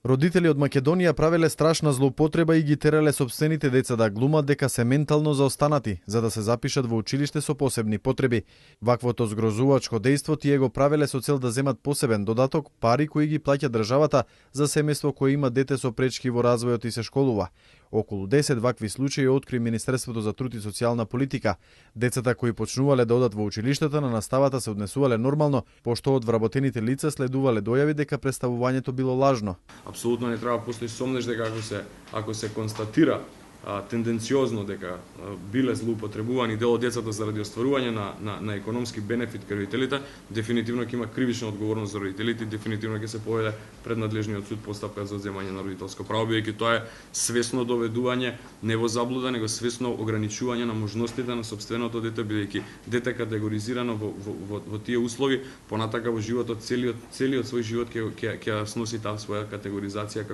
Родители од Македонија правеле страшна злоупотреба и ги терале сопствените деца да глумат дека се ментално заостанати, за да се запишат во училиште со посебни потреби. Ваквото згрозувачко дејство тие го правеле со цел да земат посебен додаток, пари кои ги плаќа државата за семејство кое има дете со пречки во развојот и се школува. Околу 10 вакви случаи откри Министерството за труд и социјална политика. Децата кои почнувале да одат во училиштата на наставата се однесувале нормално, пошто од вработените лица следувале дојави дека представувањето било лажно. Апсолутно не треба да постои сомнеш дека ако се констатира тенденциозно дека биле злоупотребувани дел од децата заради остварување на економски бенефит кај родителите, дефинитивно ќе има кривична одговорност за родителите и дефинитивно ќе се поведе пред надлежниот суд постапка за одземање на родителско право, бидејќи тоа е свесно доведување не во заблуда, него свесно ограничување на можностите на сопственото дете, бидејќи дете категоризирано во тие услови, понатака во животот целиот свој живот ќе сноси таа своја категоризација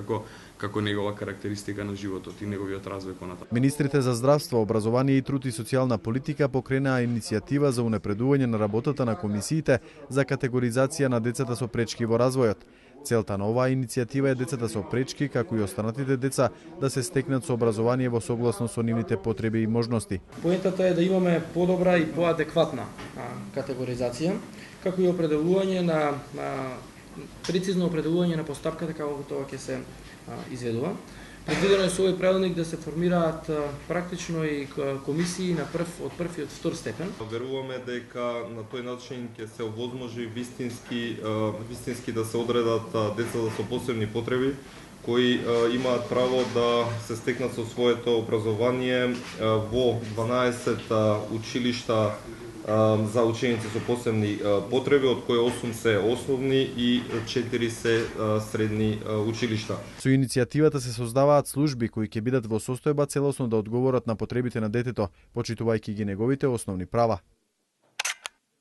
како негова карактеристика на животот и неговиот развој понатака. Министрите за здравство, образование и труд и социјална политика покренаа иницијатива за унапредување на работата на комисиите за категоризација на децата со пречки во развојот. Целта на оваа иницијатива е децата со пречки, како и останатите деца, да се стекнат со образование во согласно со нивните потреби и можности. Поентата е да имаме подобра и поадекватна категоризација, како и определување на прецизно определување на постапката како тоа ќе се изведува. Предвидено е со овој правилник да се формираат практично и комисии од прв и од втор степен. Веруваме дека на тој начин ќе се овозможи вистински да се одредат децата со посебни потреби кои имаат право да се стекнат со своето образование во 12 училишта за ученици со посебни потреби, од кои 8 се основни и 4 се средни училишта. Со иницијативата се создаваат служби кои ќе бидат во состојба целосно да одговорат на потребите на детето, почитувајќи ги неговите основни права.